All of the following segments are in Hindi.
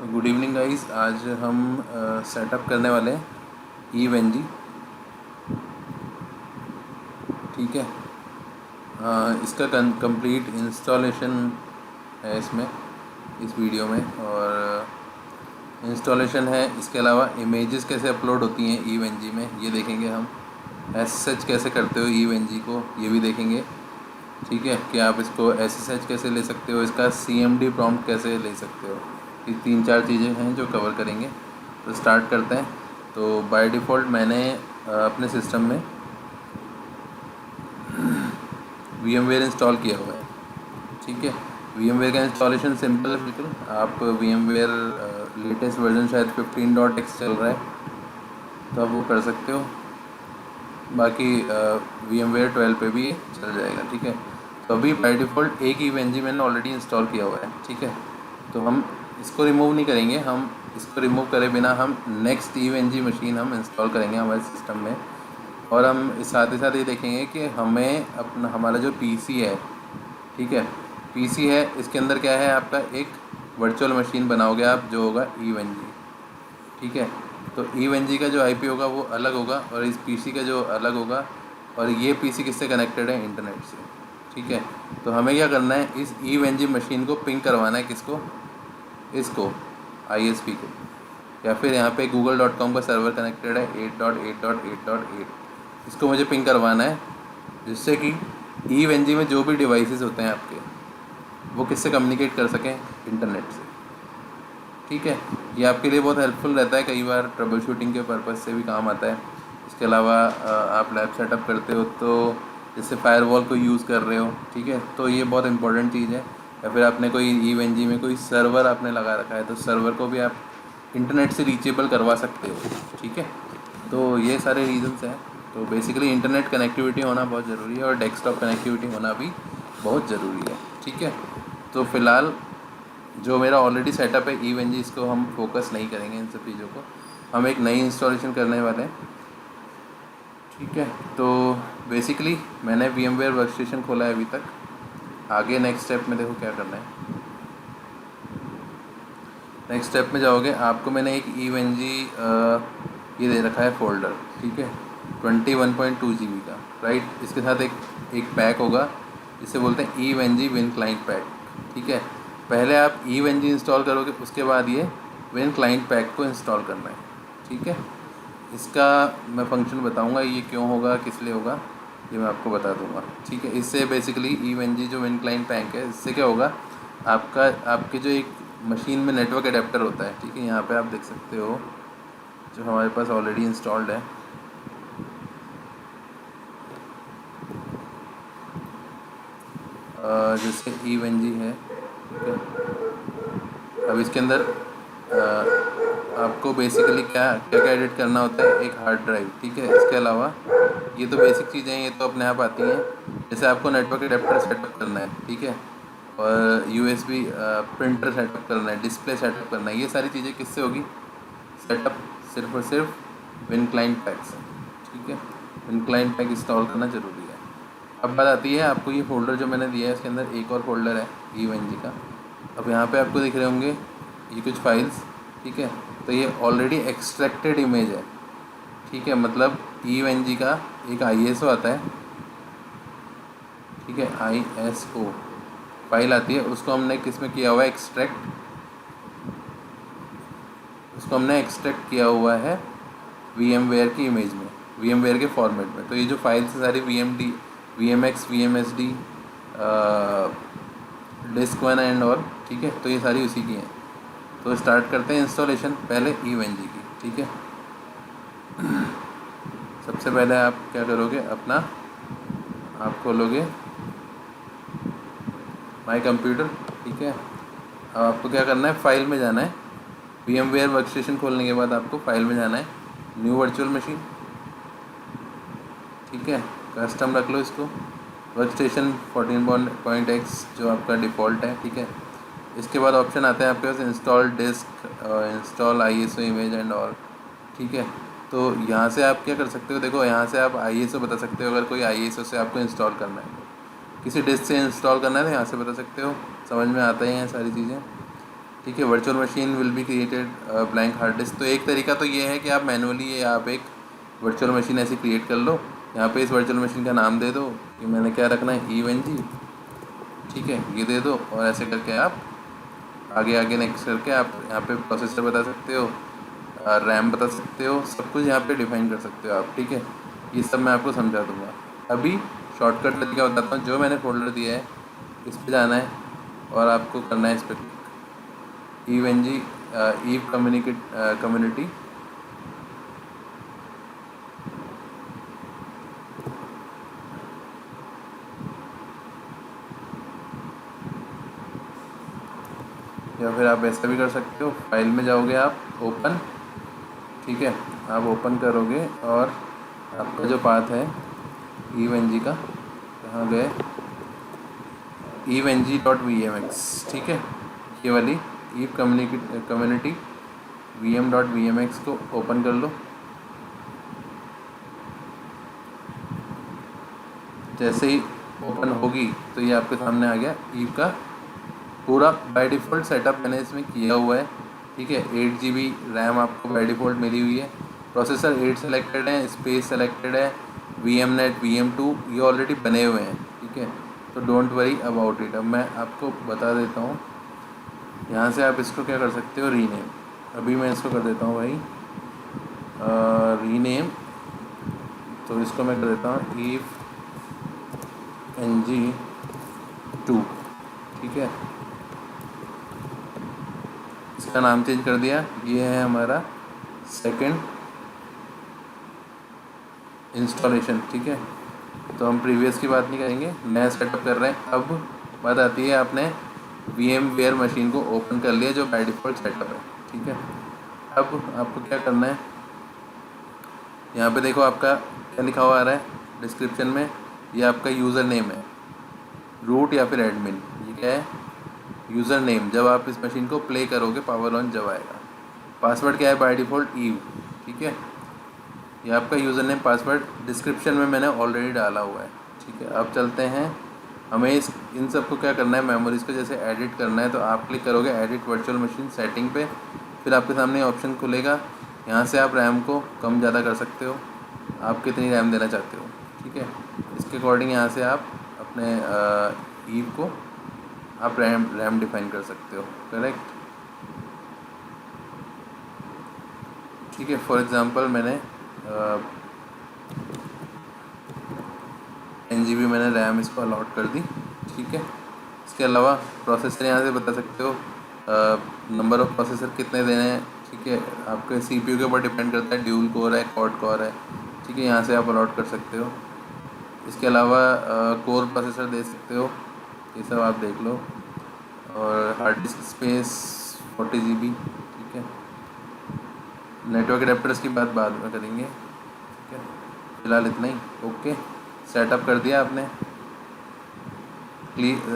Good evening guys. आज हम सेटअप करने वाले हैं ईवेंजी। ठीक है। इसका कंप्लीट इंस्टॉलेशन है इसमें, इस वीडियो में। और इंस्टॉलेशन है, इसके अलावा इमेजेस कैसे अपलोड होती हैं ईवेंजी में ये देखेंगे हम। एसएसएच कैसे करते हो ईवेंजी को ये भी देखेंगे। ठीक है, कि आप इसको एसएसएच कैसे ले सकते हो, इसका सीएमडी प्रॉम्प्ट कैसे ले सकते हो। ये 3-4 चीज़ें हैं जो कवर करेंगे। तो स्टार्ट करते हैं। तो बाय डिफ़ॉल्ट मैंने अपने सिस्टम में VMware इंस्टॉल किया हुआ है। ठीक है, VMware का इंस्टॉलेशन सिंपल है बिल्कुल। आप VMware लेटेस्ट वर्जन शायद 15.x चल रहा है तो आप वो कर सकते हो। बाकी VMware 12 पे भी चल जाएगा। ठीक है, तो अभी बाय डिफ़ॉल्ट एक ईवेंजी मैंने ऑलरेडी इंस्टॉल किया हुआ है। ठीक है, तो हम इसको रिमूव नहीं करेंगे। हम इसको रिमूव करे बिना हम नेक्स्ट ईवेंजी मशीन हम इंस्टॉल करेंगे हमारे सिस्टम में। और हम साथ ही साथ ये देखेंगे कि हमें अपना हमारा जो पीसी है, ठीक है, पीसी है, इसके अंदर क्या है, आपका एक वर्चुअल मशीन बनाओगे आप जो होगा ईवेंजी। ठीक है, तो ईवेंजी का जो आईपी होगा वो अलग होगा और इस पीसी का जो अलग होगा। और ये पीसी किससे कनेक्टेड है, इंटरनेट से। ठीक है, तो हमें क्या करना है, इस ईवेंजी मशीन को पिंग करवाना है। किसको, इसको, आईएसपी को। या फिर यहाँ पे google.com का सर्वर कनेक्टेड है 8.8.8.8, इसको मुझे पिंग करवाना है, जिससे कि ईवेंजी में जो भी डिवाइसेस होते हैं आपके वो किससे कम्युनिकेट कर सकें, इंटरनेट से। ठीक है, ये आपके लिए बहुत हेल्पफुल रहता है, कई बार ट्रबल शूटिंग के पर्पज़ से भी काम आता है। इसके अलावा आप लैब सेटअप करते हो तो जैसे फायरवॉल को यूज़ कर रहे हो, ठीक है, तो ये बहुत इंपॉर्टेंट चीज़ है। या फिर आपने कोई ईवेंजी में कोई सर्वर आपने लगा रखा है तो सर्वर को भी आप इंटरनेट से रीचेबल करवा सकते हो। ठीक है, तो ये सारे रीजंस हैं। तो बेसिकली इंटरनेट कनेक्टिविटी होना बहुत ज़रूरी है और डेस्कटॉप कनेक्टिविटी होना भी बहुत ज़रूरी है। ठीक है, तो फ़िलहाल जो मेरा ऑलरेडी सेटअप है ईवेंजी, इसको हम फोकस नहीं करेंगे इन सब चीज़ों को। हम एक नई इंस्टॉलेशन करने वाले हैं। ठीक है, तो बेसिकली मैंने VMware वर्कस्टेशन खोला है अभी तक। आगे नेक्स्ट स्टेप में देखो क्या करना है। नेक्स्ट स्टेप में जाओगे, आपको मैंने एक ईवेंजी ये दे रखा है फोल्डर। ठीक है, 21.2 GB का, राइट। इसके साथ एक पैक होगा, इसे बोलते हैं ईवेंजी विन क्लाइंट पैक। ठीक है, पहले आप ईवेंजी इंस्टॉल करोगे, उसके बाद ये विन क्लाइंट पैक को इंस्टॉल करना है। ठीक है, इसका मैं फंक्शन बताऊंगा, ये क्यों होगा, किस लिए होगा, ये मैं आपको बता दूंगा। ठीक है, इससे बेसिकली ईवेंजी जो विन क्लाइंट पैक है, इससे क्या होगा, आपके जो एक मशीन में नेटवर्क एडेप्टर होता है। ठीक है, यहाँ पे आप देख सकते हो जो हमारे पास ऑलरेडी इंस्टॉल्ड है। जैसे ईवेंजी है, ठीक है, अब इसके अंदर आपको बेसिकली क्या क्या क्या एडिट करना होता है, एक हार्ड ड्राइव। ठीक है, इसके अलावा ये तो बेसिक चीज़ें हैं, ये तो अपने आप आती हैं। जैसे आपको नेटवर्क एडेप्टर सेटअप करना है, ठीक है, और USB प्रिंटर सेटअप करना है, डिस्प्ले सेटअप करना है, ये सारी चीज़ें किससे होगी, सेटअप सिर्फ और सिर्फ विन क्लाइंट पैक से। ठीक है, विन क्लाइंट पैक इंस्टॉल करना ज़रूरी है। अब बात आती है, आपको ये फ़ोल्डर जो मैंने दिया है, इसके अंदर एक और फोल्डर है ईवेंजी का। अब यहाँ पे आपको दिख रहे होंगे ये कुछ फाइल्स। ठीक है, तो ये ऑलरेडी एक्सट्रैक्टेड इमेज है। ठीक है, मतलब ईवेंजी का एक ISO आता है। ठीक है, ISO फाइल आती है, उसको हमने किस में किया हुआ है, एक्सट्रैक्ट। उसको हमने एक्सट्रैक्ट किया हुआ है VMware की इमेज में, VMware के फॉर्मेट में। तो ये जो फाइल्स है सारी VMD, VMX, VMSD, disk one and all. ठीक है, तो ये सारी उसी की हैं। तो स्टार्ट करते हैं इंस्टॉलेशन, पहले ईवेंजी की। ठीक है, सबसे पहले आप क्या करोगे, अपना आप खोलोगे माई कंप्यूटर। ठीक है, अब आपको क्या करना है, फाइल में जाना है। VMware वर्कस्टेशन खोलने के बाद आपको फाइल में जाना है, न्यू वर्चुअल मशीन। ठीक है, कस्टम रख लो इसको, वर्कस्टेशन 14.x जो आपका डिफ़ॉल्ट है। ठीक है, इसके बाद ऑप्शन आता है आपके पास install disk, install ISO image and all. ठीक है, तो यहाँ से आप क्या कर सकते हो, देखो यहाँ से आप ISO बता सकते हो, अगर कोई ISO से आपको इंस्टॉल करना है, किसी डिस्क से इंस्टॉल करना है तो यहाँ से बता सकते हो, समझ में आता ही हैं सारी चीज़ें। ठीक है। Virtual machine will be created blank hard disk. तो एक तरीका तो ये है कि आप मैनुअली ये आप एक वर्चुअल मशीन ऐसी क्रिएट कर लो। यहाँ पे इस वर्चुअल मशीन का नाम दे दो कि मैंने क्या रखना है, EVNG। ठीक है, ये दे दो और ऐसे करके आप आगे आगे नेक्स्ट करके आप यहाँ पे प्रोसेसर बता सकते हो, रैम बता सकते हो, सब कुछ यहाँ पे डिफाइन कर सकते हो आप। ठीक है, ये सब मैं आपको समझा दूँगा। अभी शॉर्टकट तरीका बताता हूँ। जो मैंने फोल्डर दिया है इस पे जाना है और आपको करना है इस पर EVNG ईव कम्युनिटी। या फिर आप ऐसा भी कर सकते हो, फाइल में जाओगे आप, ओपन। ठीक है, आप ओपन करोगे और आपका जो पाथ है EVNG का, कहाँ गए, evng.vmx। ठीक है, ये वाली ईव कम्युनिटी vm.vmx को ओपन कर लो। जैसे ही ओपन होगी तो ये आपके सामने आ गया ईव का पूरा बाय डिफ़ॉल्ट सेटअप मैंने इसमें किया हुआ है। ठीक है, 8 GB रैम आपको बाय डिफ़ॉल्ट मिली हुई है। प्रोसेसर 8 सेलेक्टेड है, स्पेस सेलेक्टेड है, VMnet VM2 ये ऑलरेडी बने हुए हैं। ठीक है, तो डोंट वरी अबाउट इट। अब मैं आपको बता देता हूँ, यहाँ से आप इसको क्या कर सकते हो, रीनेम। अभी मैं इसको कर देता हूँ भाई रीनेम। तो इसको मैं कर देता हूँ EVNG2। ठीक है, इसका नाम चेंज कर दिया। ये है हमारा सेकंड इंस्टॉलेशन। ठीक है, तो हम प्रीवियस की बात नहीं करेंगे, नया सेटअप कर रहे हैं। अब बात आती है, आपने VMware मशीन को ओपन कर लिया जो बाय डिफ़ॉल्ट सेटअप है। ठीक है, अब आपको क्या करना है, यहाँ पे देखो आपका क्या लिखा हुआ आ रहा है डिस्क्रिप्शन में, ये आपका यूज़र नेम है, रूट या फिर एडमिन। ये क्या है, यूज़र नेम। जब आप इस मशीन को प्ले करोगे, पावर ऑन जब आएगा। पासवर्ड क्या है बाय डिफ़ॉल्ट, ईव। ठीक है, ये आपका यूज़र नेम पासवर्ड डिस्क्रिप्शन में मैंने ऑलरेडी डाला हुआ है। ठीक है, अब चलते हैं, हमें इन सब को क्या करना है, मेमोरीज़ को जैसे एडिट करना है। तो आप क्लिक करोगे एडिट वर्चुअल मशीन सेटिंग पे, फिर आपके सामने ऑप्शन खुलेगा। यहाँ से आप रैम को कम ज़्यादा कर सकते हो, आप कितनी रैम देना चाहते हो। ठीक है, इसके अकॉर्डिंग यहाँ से आप अपने ईव को आप रैम डिफाइन कर सकते हो। करेक्ट। ठीक है, फॉर एग्ज़ाम्पल मैंने 10 GB मैंने रैम इसको अलॉट कर दी। ठीक है, इसके अलावा प्रोसेसर यहाँ से बता सकते हो, नंबर ऑफ़ प्रोसेसर कितने देने हैं। ठीक है, आपके CPU के ऊपर डिपेंड करता है, ड्यूल कोर है, क्वाड कोर है। ठीक है, यहाँ से आप अलॉट कर सकते हो। इसके अलावा कोर प्रोसेसर दे सकते हो, ये सब आप देख लो। और हार्ड डिस्क स्पेस 40 GB। ठीक है, नेटवर्क एडेप्टर्स की बात बाद में करेंगे। ठीक है, फिलहाल इतना ही। ओके, सेटअप कर दिया आपने।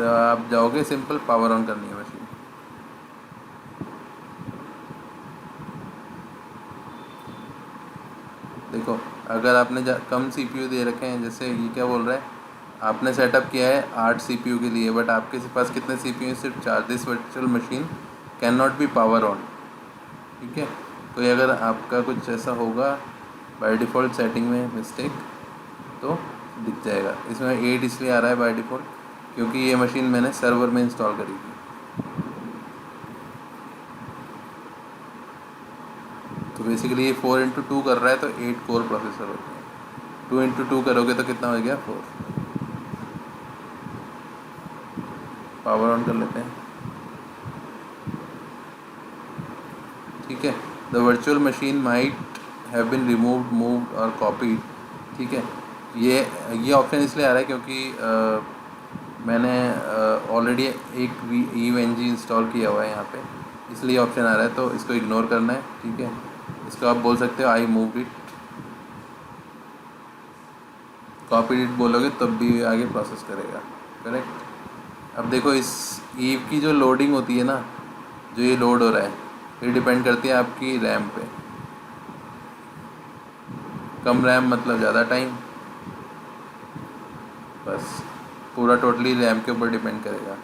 आप जाओगे, सिंपल पावर ऑन करनी है मशीन। देखो, अगर आपने कम CPU दे रखे हैं, जैसे ये क्या बोल रहा है, आपने सेटअप किया है 8 CPU के लिए, बट आपके पास कितने CPU हैं, सिर्फ 4। This virtual machine can not be power on. ठीक है, तो अगर आपका कुछ ऐसा होगा बाय डिफ़ॉल्ट सेटिंग में मिस्टेक, तो दिख जाएगा। इसमें 8 इसलिए आ रहा है बाय डिफ़ॉल्ट क्योंकि ये मशीन मैंने सर्वर में इंस्टॉल करी थी। तो बेसिकली ये 4x2 कर रहा है, तो 8 कोर प्रोसेसर होते हैं। 2x2 करोगे तो कितना हो गया, 4। पावर ऑन कर लेते हैं। ठीक है, the virtual machine might have been removed, moved और कॉपीड। ठीक है, ये ऑप्शन इसलिए आ रहा है क्योंकि मैंने ऑलरेडी एक EVNG इंस्टॉल किया हुआ है यहाँ पे, इसलिए ऑप्शन आ रहा है, तो इसको इग्नोर करना है। ठीक है, इसको आप बोल सकते हो I move it. Copy it बोलोगे तब भी आगे प्रोसेस करेगा। करेक्ट। अब देखो, इस ईव की जो लोडिंग होती है ना, जो ये लोड हो रहा है, ये डिपेंड करती है आपकी रैम पे। कम रैम मतलब ज़्यादा टाइम, बस पूरा टोटली रैम के ऊपर डिपेंड करेगा।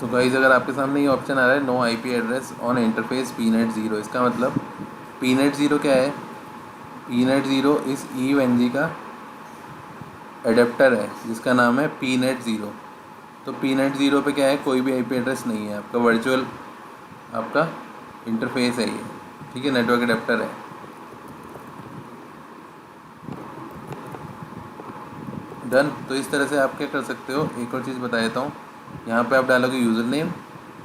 तो गाइस अगर आपके सामने ये ऑप्शन आ रहा है no IP address on interface pnet zero, इसका मतलब पीनेट ज़ीरो क्या है? पीनेट ज़ीरो इस ईवेनजी का एडेप्टर है जिसका नाम है पीनेट ज़ीरो। तो पीनेट ज़ीरो पे क्या है, कोई भी आईपी एड्रेस नहीं है, आपका वर्चुअल आपका इंटरफेस है ये, ठीक है, नेटवर्क एडेप्टर है। डन। तो इस तरह से आप क्या कर सकते हो, एक और चीज़ बता देता हूँ। यहाँ पे आप डालोगे यूज़र नेम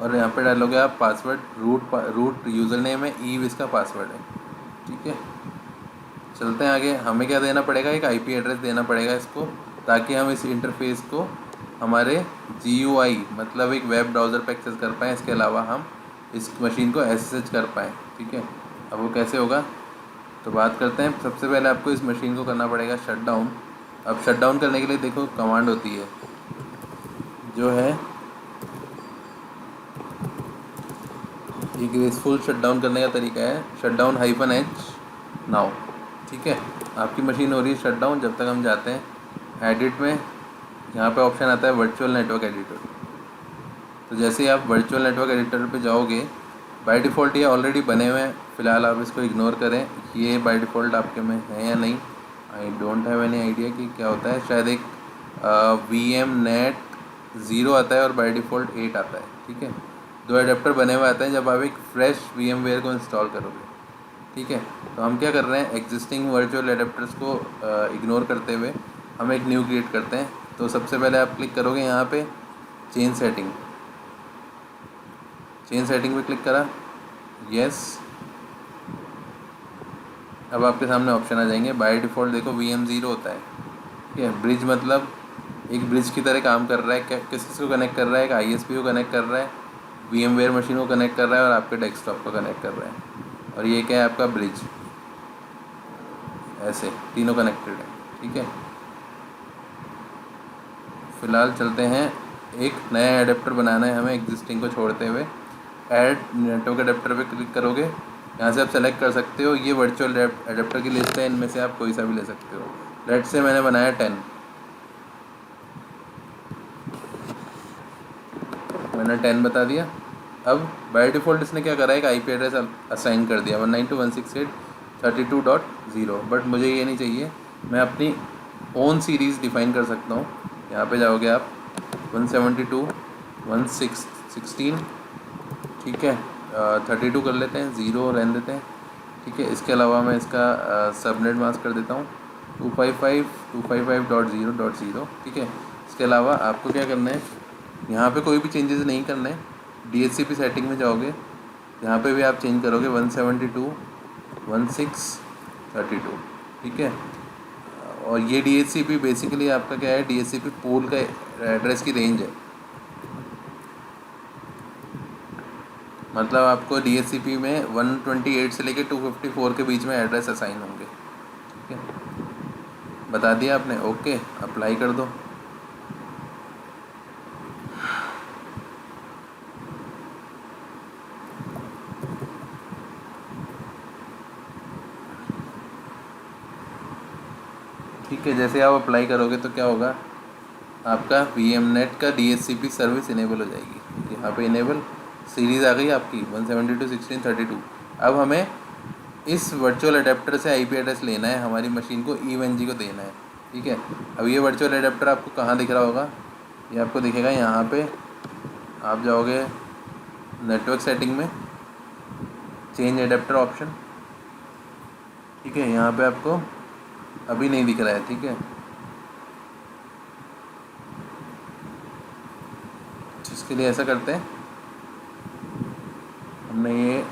और यहाँ पे डालोगे आप पासवर्ड। रूट यूज़र नेम है, ईव इसका पासवर्ड है, ठीक है। चलते हैं आगे। हमें क्या देना पड़ेगा, एक आईपी एड्रेस देना पड़ेगा इसको, ताकि हम इस इंटरफेस को हमारे GUI मतलब एक वेब ब्राउज़र पर एक्सेस कर पाएँ। इसके अलावा हम इस मशीन को SSH कर पाएँ, ठीक है। अब वो कैसे होगा तो बात करते हैं। सबसे पहले आपको इस मशीन को करना पड़ेगा शट डाउन। अब शट डाउन करने के लिए देखो कमांड होती है जो है ये ग्रेसफुल शट डाउन करने का तरीका है शटडाउन -h नाउ, ठीक है। आपकी मशीन हो रही है शट डाउन। जब तक हम जाते हैं एडिट में, यहाँ पे ऑप्शन आता है वर्चुअल नेटवर्क एडिटर। तो जैसे ही आप वर्चुअल नेटवर्क एडिटर पे जाओगे, बाय डिफ़ॉल्ट ये ऑलरेडी बने हुए हैं, फ़िलहाल आप इसको इग्नोर करें। ये बाय डिफ़ॉल्ट आपके में है या नहीं, I don't have any idea कि क्या होता है। शायद एक VM नेट 0 आता है और बाय डिफ़ॉल्ट 8 आता है, ठीक है। 2 एडेप्टर बने हुए आते हैं जब आप एक फ्रेश VMware को इंस्टॉल करोगे, ठीक है। तो हम क्या कर रहे हैं, एग्जिस्टिंग वर्चुअल एडेप्टर्स को इग्नोर करते हुए हम एक न्यू क्रिएट करते हैं। तो सबसे पहले आप क्लिक करोगे यहाँ पे चेंज सेटिंग पे क्लिक करा, यस। अब आपके सामने ऑप्शन आ जाएंगे। बाय डिफ़ॉल्ट देखो VM0 होता है, ठीक है। ब्रिज मतलब एक ब्रिज की तरह काम कर रहा है। क्या किस को कनेक्ट कर रहा है, एक ISP को कनेक्ट कर रहा है, VMware मशीन को कनेक्ट कर रहा है और आपके डेस्कटॉप को कनेक्ट कर रहा है। और ये क्या है, आपका ब्रिज, ऐसे तीनों कनेक्टेड है, ठीक है। फ़िलहाल चलते हैं, एक नया एडेप्टर बनाना है हमें एग्जिस्टिंग को छोड़ते हुए। ऐड नेटवर्क एडेप्टर पे क्लिक करोगे, यहाँ से आप सेलेक्ट कर सकते हो। ये वर्चुअल एडेप्टर की लिस्ट है, इनमें से आप कोई सा भी ले सकते हो। लेट से मैंने बनाया 10, मैंने 10 बता दिया। अब बाय डिफ़ॉल्ट इसने क्या करा है, एक आईपी एड्रेस असाइन कर दिया 192.168.32.0, बट मुझे ये नहीं चाहिए। मैं अपनी ओन सीरीज़ डिफ़ाइन कर सकता हूँ। यहाँ पे जाओगे आप 172.116, ठीक है। 32 कर लेते हैं, 0 रहने देते हैं, ठीक है। इसके अलावा मैं इसका सबनेट मास्क कर देता हूँ 255.255.0.0, ठीक है। इसके अलावा आपको क्या करना है, यहाँ पे कोई भी चेंजेस नहीं करना है। DHCP सेटिंग में जाओगे, यहाँ पे भी आप चेंज करोगे 172.1632, ठीक है। और ये DHCP बेसिकली आपका क्या है, DHCP पूल का एड्रेस की रेंज है। मतलब आपको DHCP में 128 से लेकर 254 के बीच में एड्रेस असाइन होंगे, ठीक है। बता दिया आपने, ओके अप्लाई कर दो। ठीक है, जैसे आप अप्लाई करोगे तो क्या होगा, आपका VMNet का DHCP सर्विस इनेबल हो जाएगी। यहाँ पे इनेबल सीरीज़ आ गई आपकी 172.1632। अब हमें इस वर्चुअल एडेप्टर से आईपी एड्रेस लेना है, हमारी मशीन को EVE-NG को देना है, ठीक है। अब ये वर्चुअल एडेप्टर आपको कहाँ दिख रहा होगा, ये आपको दिखेगा यहाँ पे। आप जाओगे नेटवर्क सेटिंग में, चेंज एडेप्टर ऑप्शन, ठीक है। यहाँ पे आपको अभी नहीं दिख रहा है, ठीक है। इसके लिए ऐसा करते हैं, हमने ये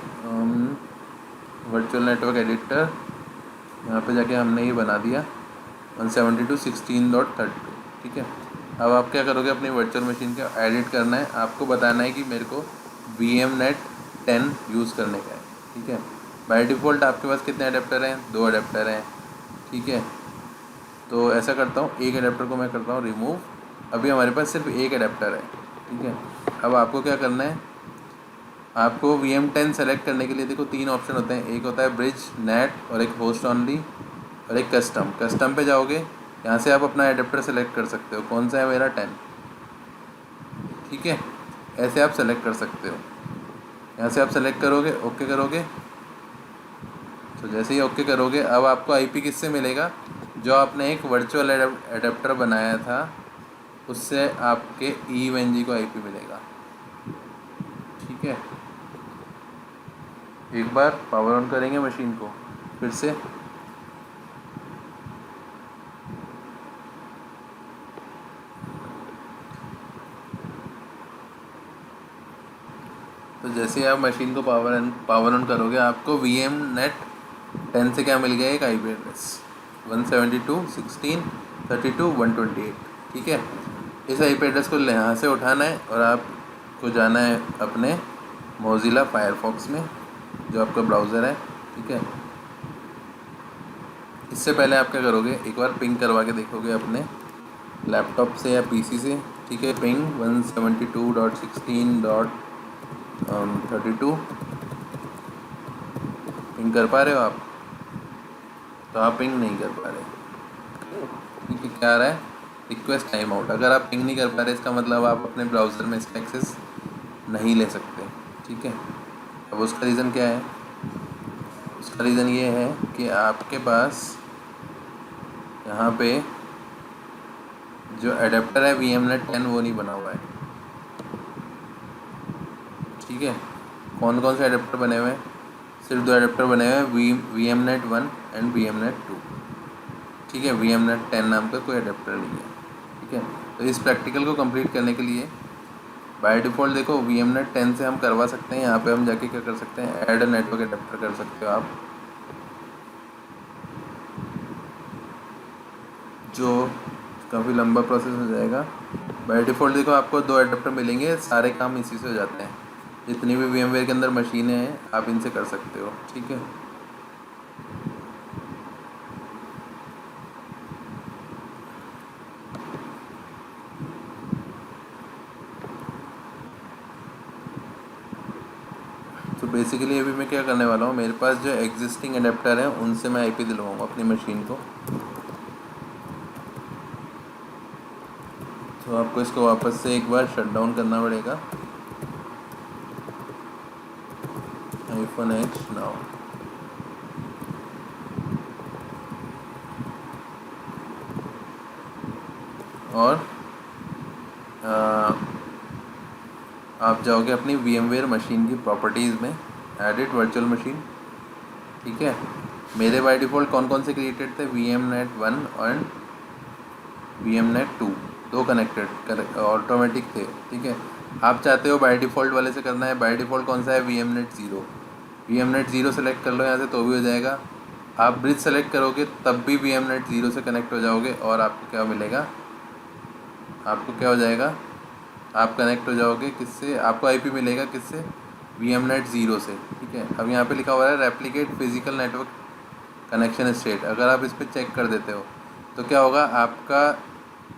वर्चुअल नेटवर्क एडिटर यहाँ पे जाके हमने ये बना दिया 172.16.32, ठीक है। अब आप क्या करोगे, अपनी वर्चुअल मशीन का एडिट करना है, आपको बताना है कि मेरे को VMNet 10 यूज़ करने का है, ठीक है। बाय डिफ़ॉल्ट आपके पास कितने अडेप्टर हैं, 2 अडेप्टर हैं, ठीक है। तो ऐसा करता हूँ, एक अडेप्टर को मैं करता हूँ रिमूव। अभी हमारे पास सिर्फ एक अडेप्टर है, ठीक है। अब आपको क्या करना है, आपको VM10 सेलेक्ट करने के लिए देखो 3 ऑप्शन होते हैं। एक होता है ब्रिज, नेट और एक होस्ट ऑनली और एक कस्टम। कस्टम पे जाओगे, यहाँ से आप अपना एडेप्टर सेलेक्ट कर सकते हो। कौन सा है, मेरा 10, ठीक है। ऐसे आप सेलेक्ट कर सकते हो। यहाँ से आप सेलेक्ट करोगे, ओके करोगे, तो जैसे ही ओके करोगे अब आपको आईपी किससे मिलेगा, जो आपने एक वर्चुअल एडेप्टर बनाया था उससे आपके ईवेनजी को आईपी मिलेगा। ठीक है, एक बार पावर ऑन करेंगे मशीन को फिर से। तो जैसे ही आप मशीन को पावर ऑन करोगे आपको वी एम नेट 10 से क्या मिल गया, एक आईपी एड्रेस 172.16.32.128। ठीक है, इस आईपी एड्रेस को यहाँ से उठाना है और आपको जाना है अपने मोज़िला फायरफॉक्स में, जो आपका ब्राउज़र है। ठीक है, इससे पहले आप क्या करोगे, एक बार पिंग करवा के देखोगे अपने लैपटॉप से या पीसी से। ठीक है, पिंग 172.16.32 पिंग कर पा रहे हो आप, तो आप पिंग नहीं कर पा रहे। ठीक है, क्या आ रहा है, रिक्वेस्ट टाइम आउट। अगर आप पिंग नहीं कर पा रहे इसका मतलब आप अपने ब्राउज़र में इसका एक्सेस नहीं ले सकते। ठीक है, अब उसका रीज़न क्या है, उसका रीज़न ये है कि आपके पास यहाँ पे जो एडेप्टर है VMNet10 वो नहीं बना हुआ है। ठीक है, कौन कौन से एडेप्टर बने हुए हैं, सिर्फ दो एडेप्टर बने हुए हैं, VMNet1 एंड VMNet2। ठीक है, VMNet10 नाम का कोई एडेप्टर नहीं है। ठीक है, तो इस प्रैक्टिकल को कंप्लीट करने के लिए बाय डिफ़ॉल्ट देखो VMNet10 से हम करवा सकते हैं। यहाँ पे हम जाके क्या कर सकते हैं, ऐड नेटवर्क एडेप्टर कर सकते हो आप, जो काफ़ी लंबा प्रोसेस हो जाएगा। बाय डिफ़ॉल्ट देखो आपको दो एडेप्टर मिलेंगे, सारे काम इसी से हो जाते हैं। जितनी भी VMware के अंदर मशीनें हैं आप इनसे कर सकते हो। ठीक है, तो बेसिकली अभी मैं क्या करने वाला हूँ, मेरे पास जो एग्जिस्टिंग एडेप्टर हैं उनसे मैं आईपी दिलवाऊँगा अपनी मशीन को। तो आपको इसको वापस से एक बार शट डाउन करना पड़ेगा, -H नाउ। और आप जाओगे अपनी VMware मशीन की प्रॉपर्टीज़ में, एडिट वर्चुअल मशीन। ठीक है, मेरे बाय डिफ़ॉल्ट कौन कौन से क्रिएटेड थे, VMNet1 और VMNet2, दो कनेक्टेड ऑटोमेटिक थे। ठीक है, आप चाहते हो बाय डिफ़ॉल्ट वाले से करना है, बाय डिफ़ॉल्ट कौन सा है, VMNet0। VMNet0 सेलेक्ट कर लो यहाँ से तो भी हो जाएगा। आप ब्रिज सेलेक्ट करोगे तब भी VMNet0 से कनेक्ट हो जाओगे और आपको क्या मिलेगा, आपको क्या हो जाएगा, आप कनेक्ट हो जाओगे किससे, आपको आईपी मिलेगा किससे, VMNet0 से। ठीक है, अब यहाँ पे लिखा हुआ है replicate physical network connection state. अगर आप इस पर चेक कर देते हो तो क्या होगा, आपका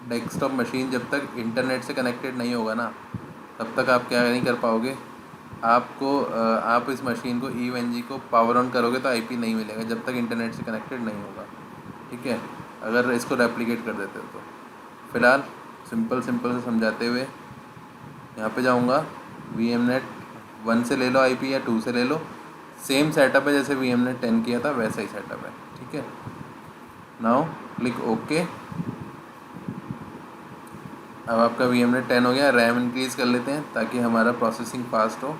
डेस्कटॉप मशीन जब तक इंटरनेट से कनेक्टेड नहीं होगा ना तब तक आप क्या नहीं कर पाओगे, आपको आप इस मशीन को ईवेनजी को पावर ऑन करोगे तो आईपी नहीं मिलेगा जब तक इंटरनेट से कनेक्टेड नहीं होगा। ठीक है, अगर इसको रेप्लिकेट कर देते हो तो। फ़िलहाल सिंपल से समझाते हुए यहाँ पे जाऊँगा, VMNet1 से ले लो आईपी या 2 से ले लो, सेम सेटअप है जैसे VMNet10 किया था वैसा ही सेटअप है। ठीक है, नाउ क्लिक ओके। अब आपका VMNet10 हो गया। रैम इंक्रीज़ कर लेते हैं ताकि हमारा प्रोसेसिंग फास्ट हो,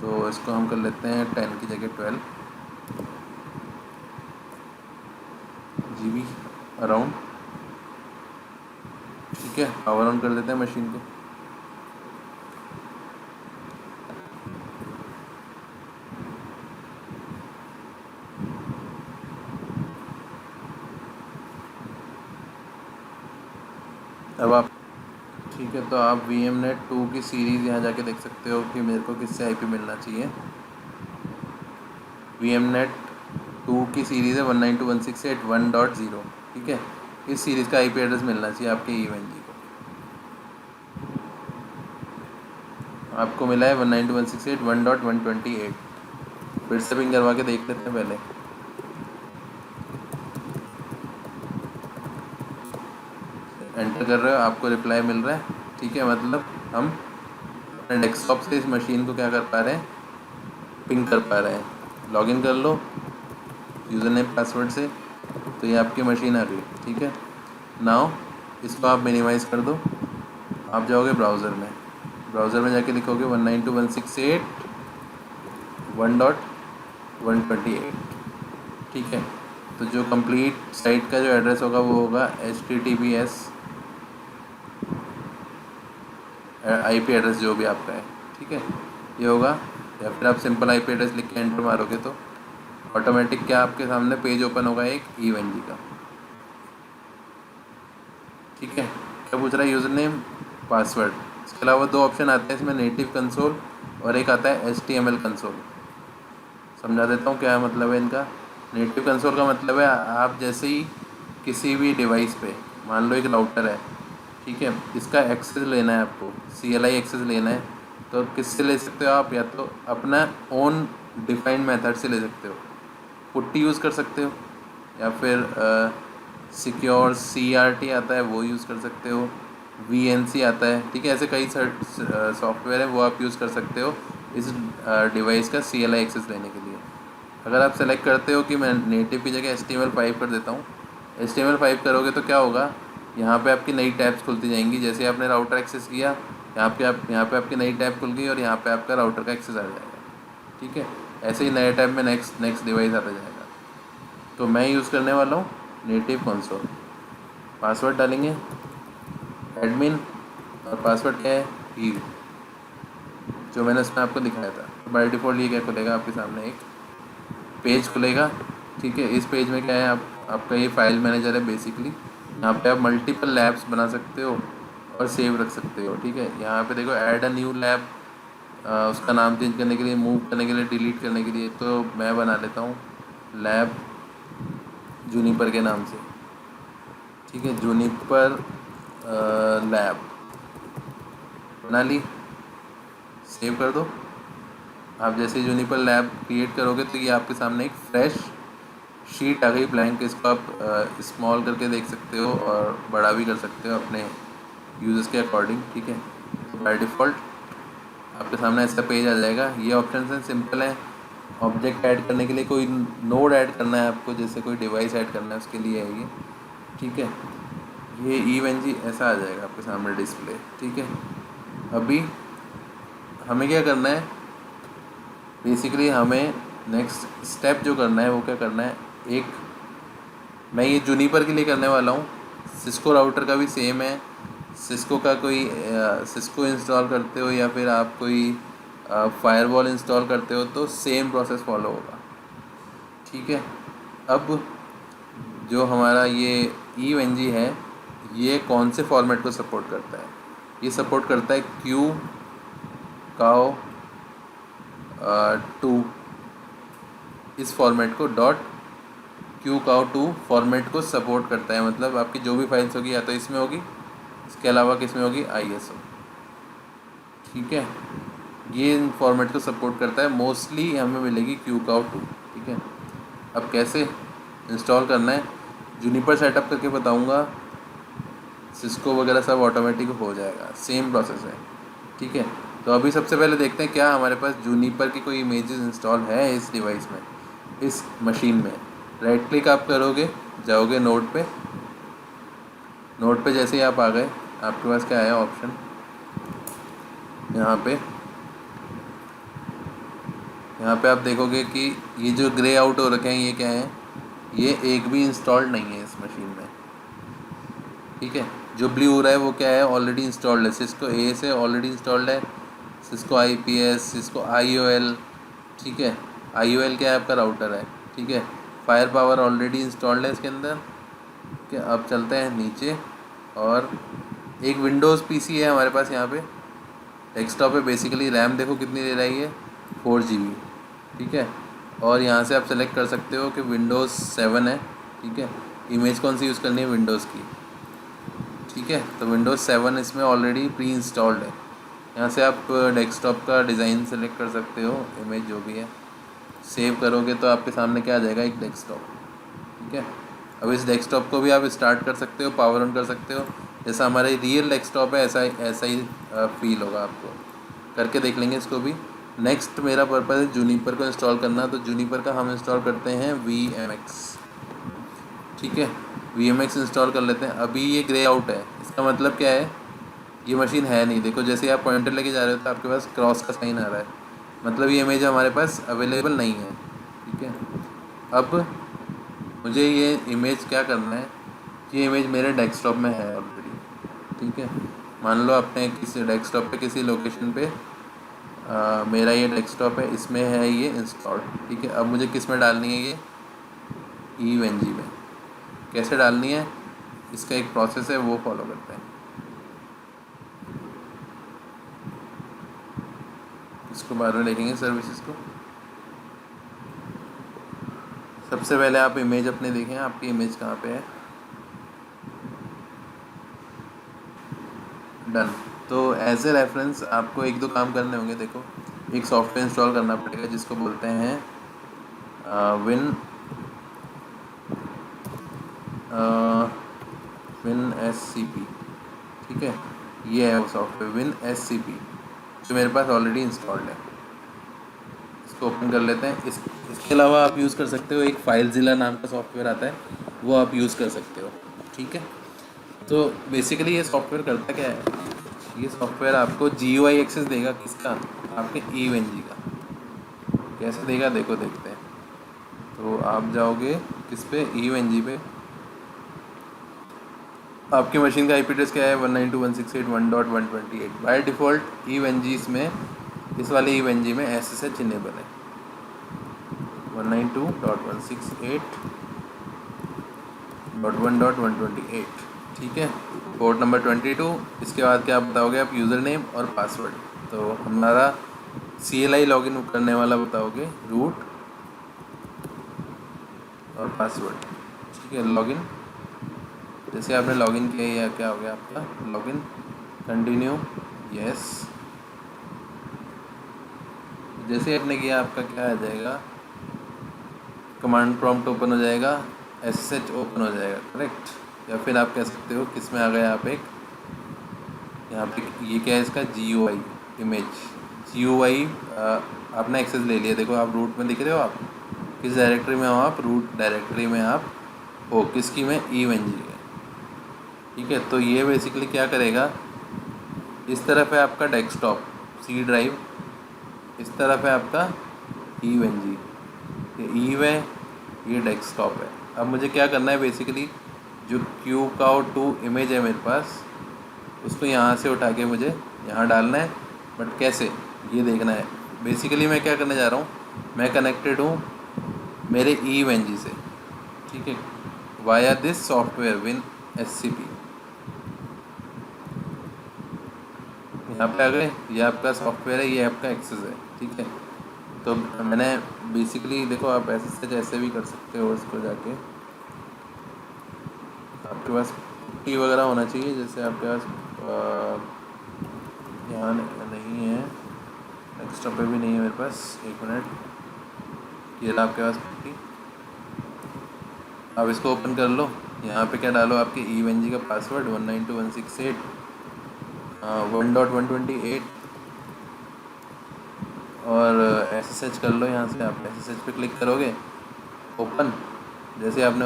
तो इसको हम कर लेते हैं 10 की जगह 12 GB अराउंड। ठीक है, पावर ऑन कर देते हैं मशीन को। अब आप ठीक है, तो आप VMNet2 की सीरीज़ यहाँ जाके देख सकते हो कि मेरे को किससे आईपी मिलना चाहिए। VMNet2 की सीरीज़ है 192.168.1.0। ठीक है, इस सीरीज़ का आईपी एड्रेस मिलना चाहिए आपके ईवेनजी को। आपको मिला है 192.168.1.128। फिर से पिंग करवा के देख लेते हैं पहले। एंटर कर रहे हो, आपको रिप्लाई मिल रहा है। ठीक है, मतलब हम अपने डेस्कटॉप से इस मशीन को क्या कर पा रहे हैं, पिंग कर पा रहे हैं। लॉगिन कर लो यूज़र नेम पासवर्ड से, तो ये आपकी मशीन आ गई। ठीक है, नाउ इसको आप मिनिमाइज़ कर दो। आप जाओगे ब्राउज़र में जाके लिखोगे 192.168.1.128। ठीक है, तो जो कंप्लीट साइट का जो एड्रेस होगा वो होगा HTTPS IP एड्रेस जो भी आपका है। ठीक है, ये होगा, या फिर आप सिंपल IP एड्रेस लिख के एंटर मारोगे तो ऑटोमेटिक क्या आपके सामने पेज ओपन होगा एक EVE-NG का। ठीक है, क्या पूछ रहा है, यूज़र नेम पासवर्ड। इसके अलावा दो ऑप्शन आते हैं इसमें, नेटिव कंसोल और एक आता है HTML कंसोल। समझा देता हूँ क्या मतलब है इनका। नेटिव कंसोल का मतलब है आप जैसे ही किसी भी डिवाइस पे, मान लो एक राउटर है, ठीक है, इसका एक्सेस लेना है आपको, CLI एक्सेस लेना है, तो किससे ले सकते हो आप, या तो अपना ओन डिफाइंड मेथड से ले सकते हो, पुट्टी यूज़ कर सकते हो, या फिर सिक्योर CRT आता है वो यूज़ कर सकते हो, VNC आता है। ठीक है, ऐसे कई सॉफ्टवेयर है वो आप यूज़ कर सकते हो इस डिवाइस का CLI एक्सेस लेने के लिए। अगर आप सेलेक्ट करते हो कि मैं नेटिव की जगह HTML5 कर देता हूँ, HTML5 करोगे तो क्या होगा, यहाँ पे आपकी नई टैब्स खुलती जाएंगी। जैसे आपने राउटर एक्सेस किया, यहाँ पे आपकी नई टैब खुल गई और यहाँ पे आपका राउटर का एक्सेस आ जाएगा। ठीक है, ऐसे ही नए टैब में नेक्स्ट डिवाइस आता जाएगा। तो मैं यूज़ करने वाला हूँ नेटिव कंसोल। पासवर्ड डालेंगे एडमिन, और पासवर्ड क्या है, हील, जो मैंने उसमें आपको दिखाया था। तो बाय डिफ़ॉल्ट ये क्या खुलेगा, आपके सामने एक पेज खुलेगा। ठीक है, इस पेज में क्या है, आपका ये फाइल मैनेजर है बेसिकली। यहाँ पे आप मल्टीपल लैब्स बना सकते हो और सेव रख सकते हो। ठीक है, यहाँ पे देखो ऐड अ न्यू लैब, उसका नाम चेंज करने के लिए, मूव करने के लिए, डिलीट करने के लिए, तो मैं बना लेता हूँ लैब जूनिपर के नाम से। ठीक है, जूनिपर लैब बना ली, सेव कर दो। आप जैसे जूनिपर लैब क्रिएट करोगे तो ये आपके सामने एक फ्रेश शीट आ गई ब्लैंक। इसको आप स्मॉल करके देख सकते हो और बड़ा भी कर सकते हो अपने यूज़र्स के अकॉर्डिंग। ठीक है, बाय डिफ़ॉल्ट आपके सामने ऐसा पेज आ जाएगा। ये ऑप्शन हैं सिंपल है। ऑब्जेक्ट ऐड करने के लिए, कोई नोड ऐड करना है आपको, जैसे कोई डिवाइस ऐड करना है, उसके लिए है ये। ठीक है, ये EVE-NG ऐसा आ जाएगा आपके सामने डिस्प्ले। ठीक है, अभी हमें क्या करना है, बेसिकली हमें नेक्स्ट स्टेप जो करना है वो क्या करना है, एक मैं ये जूनिपर के लिए करने वाला हूँ। सिस्को राउटर का भी सेम है। सिस्को का कोई सिस्को इंस्टॉल करते हो या फिर आप कोई फायरवॉल इंस्टॉल करते हो तो सेम प्रोसेस फॉलो होगा। ठीक है, अब जो हमारा ये EVE-NG है, ये कौन से फॉर्मेट को सपोर्ट करता है, ये सपोर्ट करता है QCOW 2, इस फॉर्मेट को .QCOW 2 फॉर्मेट को सपोर्ट करता है। मतलब आपकी जो भी फाइल्स होगी या तो इसमें होगी, इसके अलावा किस में होगी, ISO। ठीक है, ये इन फॉर्मेट को सपोर्ट करता है। मोस्टली हमें मिलेगी QCOW 2। ठीक है, अब कैसे इंस्टॉल करना है, जूनिपर सेटअप करके बताऊंगा, सिस्को वगैरह सब ऑटोमेटिक हो जाएगा, सेम प्रोसेस है। ठीक है, तो अभी सबसे पहले देखते हैं क्या हमारे पास जूनिपर की कोई इमेजेस इंस्टॉल है इस डिवाइस में, इस मशीन में। राइट क्लिक आप करोगे, जाओगे नोड पे जैसे ही आप आ गए, आपके पास क्या आया ऑप्शन, यहाँ पे आप देखोगे कि ये जो ग्रे आउट हो रखे हैं ये क्या है, ये एक भी इंस्टॉल्ड नहीं है इस मशीन में। ठीक है, जो ब्लू हो रहा है वो क्या है, ऑलरेडी इंस्टॉल्ड है। सिस्को A से ऑलरेडी इंस्टॉल्ड है, सिस्को IPS, सिस्को IOL। ठीक है, IOL क्या है, आपका राउटर है। ठीक है, फायर पावर ऑलरेडी इंस्टॉल्ड है इसके अंदर। ठीक है, अब चलते हैं नीचे, और एक विंडोज़ PC है हमारे पास यहाँ पे डेस्कटॉप पे। बेसिकली रैम देखो कितनी ले रही है, 4 GB। ठीक है, और यहाँ से आप सेलेक्ट कर सकते हो कि विंडोज़ 7 है। ठीक है, इमेज कौन सी यूज़ करनी है, विंडोज़ की। ठीक है, तो विंडोज़ 7 इसमें ऑलरेडी प्री इंस्टॉल्ड है। यहाँ से आप डेस्कटॉप का डिज़ाइन सेलेक्ट कर सकते हो, इमेज जो भी है, सेव करोगे तो आपके सामने क्या आ जाएगा, एक डेस्कटॉप। ठीक है, अब इस डेस्कटॉप को भी आप स्टार्ट कर सकते हो, पावर ऑन कर सकते हो। जैसा हमारा रियल डेस्कटॉप है ऐसा ही फील होगा आपको। करके देख लेंगे इसको भी। नेक्स्ट मेरा पर्पज़ है जूनिपर को इंस्टॉल करना, तो जूनिपर का हम इंस्टॉल करते हैं VMX। ठीक है, VMX इंस्टॉल कर लेते हैं। अभी ये ग्रे आउट है, इसका मतलब क्या है, ये मशीन है नहीं। देखो जैसे आप पॉइंटर लेके जा रहे हो तो आपके पास क्रॉस का साइन आ रहा है, मतलब ये इमेज हमारे पास अवेलेबल नहीं है। ठीक है, अब मुझे ये इमेज क्या करना है, ये इमेज मेरे डेस्कटॉप में है ऑलरेडी। ठीक है, मान लो आपने किसी डेस्कटॉप पे किसी लोकेशन पे मेरा ये डेस्कटॉप है, इसमें है ये इंस्टॉल। ठीक है, अब मुझे किस में डालनी है, ये EVNG में। कैसे डालनी है, इसका एक प्रोसेस है, वो फॉलो करते हैं। इसको बाद में देखेंगे सर्विसेज को। सबसे पहले आप इमेज अपने देखें, आपकी इमेज कहाँ पे है। डन। तो एज ए रेफरेंस आपको एक दो काम करने होंगे। देखो, एक सॉफ्टवेयर इंस्टॉल करना पड़ेगा जिसको बोलते हैं WinSCP। ठीक है, ये है वो सॉफ्टवेयर WinSCP जो मेरे पास ऑलरेडी इंस्टॉल्ड है। इसको ओपन कर लेते हैं। इसके अलावा आप यूज़ कर सकते हो, एक फाइलज़िला नाम का सॉफ्टवेयर आता है, वो आप यूज़ कर सकते हो। ठीक है, तो बेसिकली ये सॉफ्टवेयर करता क्या है, ये सॉफ्टवेयर आपको GUI एक्सेस देगा, किसका, आपके EVNG का। कैसे देगा देखो, देखते हैं। तो आप जाओगे किस पे, EVNG पे। आपकी मशीन का IP एड्रेस क्या है, 192.168.1.128। बाय डिफ़ॉल्ट EVNG इसमें, इस वाले EVNG में SSH इनेबल है, 192.168.1.128। ठीक है, पोर्ट नंबर 22। इसके बाद क्या बताओगे आप, यूज़र नेम और पासवर्ड। तो हमारा CLI लॉगिन करने वाला बताओगे, रूट और पासवर्ड। ठीक है, लॉगिन, जैसे आपने लॉगिन किया, या क्या हो गया आपका लॉगिन, कंटिन्यू, यस। जैसे आपने किया आपका क्या आ जाएगा, कमांड प्रॉम्प्ट ओपन हो जाएगा, SSH ओपन हो जाएगा, करेक्ट। या फिर आप कह सकते हो किस में आ गए आप, एक यहाँ पे ये क्या है इसका, GUI इमेज, GUI आपने एक्सेस ले लिया। देखो आप रूट में दिख रहे हो, आप किस डायरेक्टरी में हो, आप रूट डायरेक्टरी में आप हो, किसकी में, EVNG में। ठीक है, तो ये बेसिकली क्या करेगा, इस तरफ है आपका डेस्कटॉप C ड्राइव, इस तरफ है आपका EVNG, ये ईव है, ये डेस्कटॉप है। अब मुझे क्या करना है, बेसिकली जो QCOW2 इमेज है मेरे पास, उसको यहाँ से उठा के मुझे यहाँ डालना है। बट कैसे, ये देखना है। बेसिकली मैं क्या करने जा रहा हूँ, मैं कनेक्टेड हूँ मेरे EVNG से। ठीक है, वाया दिस सॉफ्टवेयर WinSCP। यहाँ पे आ गए, ये आपका सॉफ्टवेयर है, ये आपका एक्सेस है। ठीक है, तो मैंने बेसिकली देखो, आप ऐसे से जैसे भी कर सकते हो, इसको जाके आपके पास T वगैरह होना चाहिए, जैसे आपके पास यहाँ नहीं है, डेस्कटॉप पे भी नहीं है मेरे पास। एक मिनट, ये रहा आपके पास T। आप इसको ओपन कर लो। यहाँ पे क्या डालो, आपके EVNG का पासवर्ड 192.168.1.128 और SSH कर लो। यहाँ से आप SSH पे क्लिक करोगे, ओपन। जैसे आपने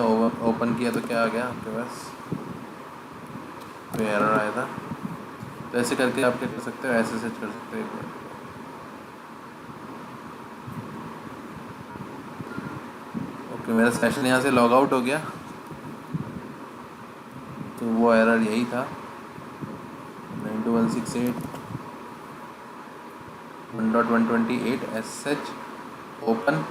ओपन किया तो क्या आ गया आपके पास, कोई एरर आया था। तो ऐसे करके आप क्या कर सकते हो, SSH कर सकते हो। ओके, मेरा सेशन यहाँ से लॉग आउट हो गया, तो वो एरर यही था, 192.168.1.128 SSH ओपन।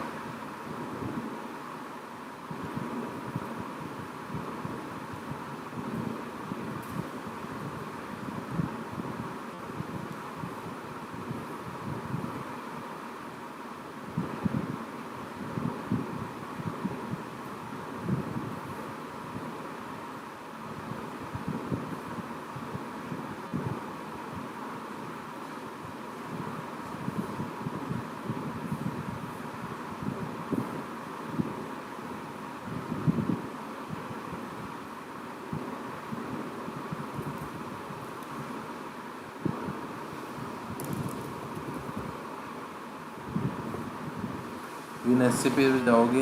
एनएससीपी पे जाओगे,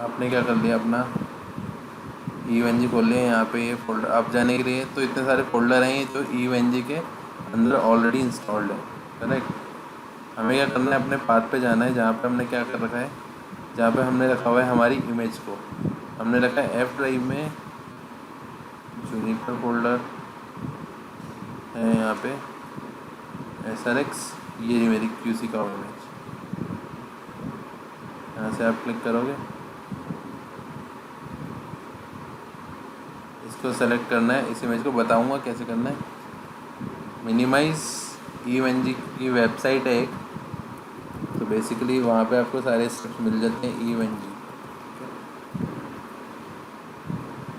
आपने क्या कर लिया, अपना EVNG खोल लिया। यहाँ पे ये फोल्डर आप जाने के लिए, तो इतने सारे फोल्डर हैं ये जो EVNG के अंदर ऑलरेडी इंस्टॉल्ड है, करेक्ट। हमें क्या करना है, अपने पाथ पे जाना है जहाँ पे हमने क्या कर रखा है, जहाँ पे हमने रखा हुआ है हमारी इमेज को। हमने रखा है F ड्राइव में, जूनिपर फोल्डर है यहाँ पे, SRX, ये मेरी QC का इमेज। यहाँ से आप क्लिक करोगे, इसको सेलेक्ट करना है। इस इमेज को बताऊंगा कैसे करना है। मिनिमाइज EVNG की वेबसाइट है एक, तो बेसिकली वहाँ पे आपको सारे स्टेप्स मिल जाते हैं।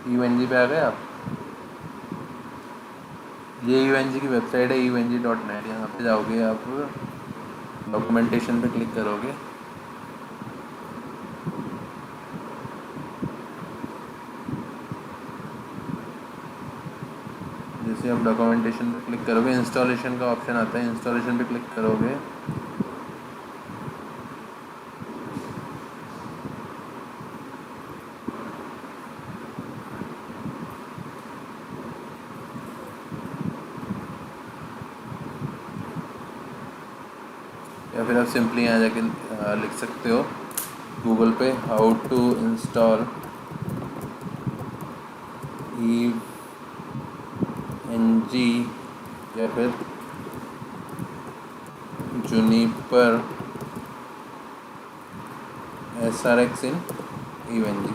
EVNG पे आ गए आप। ये EVNG की वेबसाइट है, evng.net। यहाँ पे जाओगे आप, डॉक्यूमेंटेशन पे क्लिक करोगे, जैसे आप डॉक्यूमेंटेशन पे क्लिक करोगे, इंस्टॉलेशन का ऑप्शन आता है, इंस्टॉलेशन पे क्लिक करोगे, या फिर आप सिंपली यहाँ जाके लिख सकते हो गूगल पे, हाउ टू इंस्टॉल EVNG या फिर जूनिपर SRX इन EVNG।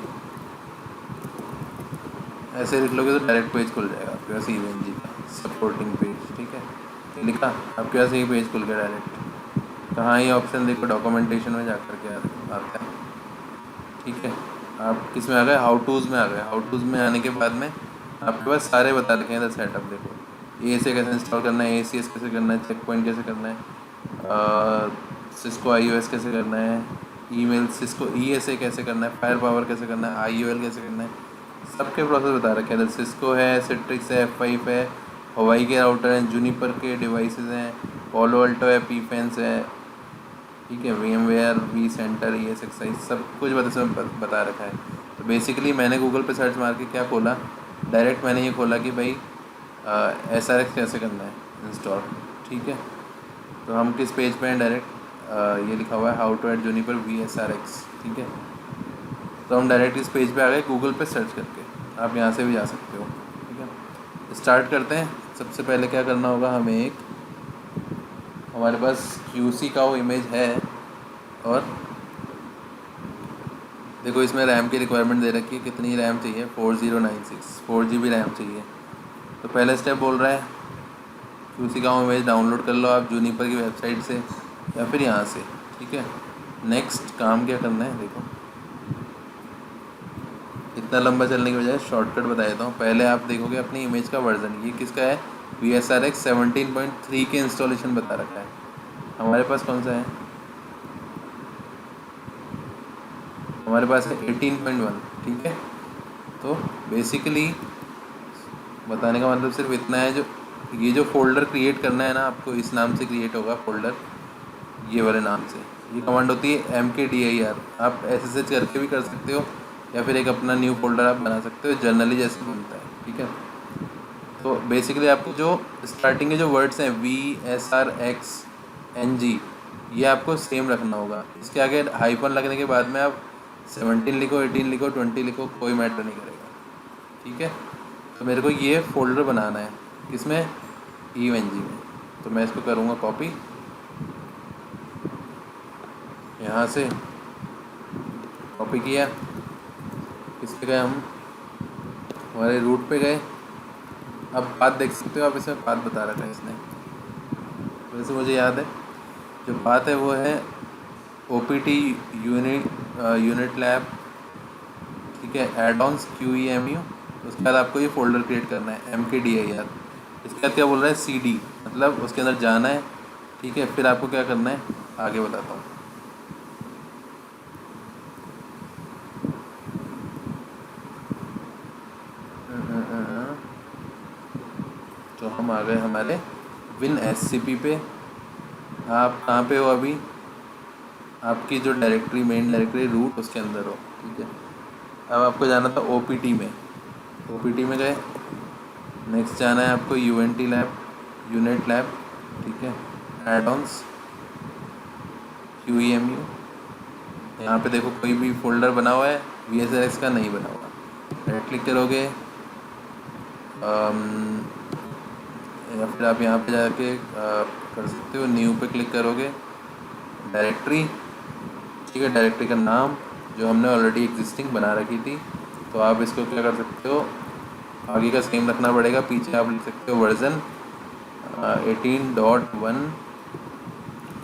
ऐसे लिख लोगे तो डायरेक्ट पेज खुल जाएगा आपके पास EVNG का सपोर्टिंग पेज। ठीक है, लिखा आपके पास ये पेज खुल गया डायरेक्ट। कहाँ ये ऑप्शन देखो, डॉक्यूमेंटेशन में जाकर के आता है। ठीक है, आप किस में आ गए, हाउ टूज़ में आ गए। हाउ टूज़ में आने के बाद में आपके पास सारे बता रखे हैं। सेटअप देखो, ये से कैसे इंस्टॉल करना है, ACS कैसे करना है, चेक पॉइंट कैसे करना है, सिस्को IOS कैसे करना है, ईमेल सिस्को ESA कैसे करना है, फायर पावर कैसे करना है, IOL कैसे करना है, सबके प्रोसेस बता रखे हैं। सिस्को है, सिट्रिक्स है, F5 है, हवाई के राउटर हैं, जूनिपर के डिवाइसेस हैं, पोलो अल्टो है, pFans है, ठीक है, VMware, vCenter, ESXi, सब कुछ बता रखा है। तो बेसिकली मैंने गूगल पे सर्च मार के क्या खोला, डायरेक्ट मैंने ये खोला कि भाई SRX कैसे करना है इंस्टॉल। ठीक है, तो हम किस पेज पे हैं, डायरेक्ट ये लिखा हुआ है how to add Juniper VSRX। ठीक है, तो हम डायरेक्ट इस पेज पे आ गए गूगल पे सर्च करके। आप यहाँ से भी जा सकते हो। ठीक है, स्टार्ट करते हैं। सबसे पहले क्या करना होगा, हमें एक, हमारे पास QC का वो इमेज है, और देखो इसमें रैम की रिक्वायरमेंट दे रखी है, कितनी रैम चाहिए, 4096, 4 GB रैम चाहिए। तो पहला स्टेप बोल रहा है QC का वो इमेज डाउनलोड कर लो आप जूनिपर की वेबसाइट से या फिर यहाँ से। ठीक है, नेक्स्ट काम क्या करना है, देखो इतना लंबा चलने की बजाय शॉर्टकट बता देता हूँ। पहले आप देखोगे अपनी इमेज का वर्जन, ये किसका है, VSRX 17.3 के इंस्टॉलेशन बता रखा है। हमारे पास कौन सा है, हमारे पास है 18.1। ठीक है, तो बेसिकली बताने का मतलब सिर्फ इतना है, जो ये जो फोल्डर क्रिएट करना है ना आपको, इस नाम से क्रिएट होगा फोल्डर, ये वाले नाम से। ये कमांड होती है MKDIR। आप SSH करके भी कर सकते हो, या फिर एक अपना न्यू फोल्डर आप बना सकते हो, जनरली जैसे बनता है। ठीक है, तो बेसिकली आपको जो स्टार्टिंग के जो वर्ड्स हैं VSRX NG, ये आपको सेम रखना होगा। इसके आगे हाइफन लगने के बाद में आप 17 लिखो, 18 लिखो, 20 लिखो, कोई मैटर नहीं करेगा। ठीक है, तो मेरे को ये फोल्डर बनाना है, किसमें, EVNG में। तो मैं इसको करूँगा कॉपी, यहाँ से कॉपी किया, किस पे गए हम, हमारे रूट पे गए। अब पाथ देख सकते हो आप, इसमें पाथ बता रखा है इसने। वैसे मुझे याद है, जो पाथ है वो है OPT यूनिट लैब। ठीक है, एडॉन्स QEMU। उसके बाद आपको ये फोल्डर क्रिएट करना है MKDIR। इसके बाद क्या बोल रहा है, CD, मतलब उसके अंदर जाना है। ठीक है, फिर आपको क्या करना है आगे बताता हूँ। तो हम आ गए हमारे विन एससीपी पे। आप कहाँ पे हो अभी? आपकी जो डायरेक्टरी, मेन डायरेक्टरी रूट, उसके अंदर हो। ठीक है, अब आपको जाना था ओपीटी में। ओपीटी में गए। नेक्स्ट जाना है आपको यूएनटी लैब, यूनिट लैब। ठीक है, एड ऑन्स, QEMU। यहाँ पे देखो कोई भी फोल्डर बना हुआ है, VSRX का नहीं बना हुआ। राइट क्लिक करोगे, या फिर आप यहाँ पे जाके कर सकते हो, न्यू पे क्लिक करोगे, डायरेक्टरी। ठीक है, डायरेक्टरी का नाम जो हमने ऑलरेडी एग्जिस्टिंग बना रखी थी, तो आप इसको क्या कर सकते हो, आगे का सेम रखना पड़ेगा। पीछे आप लिख सकते हो वर्जन 18.1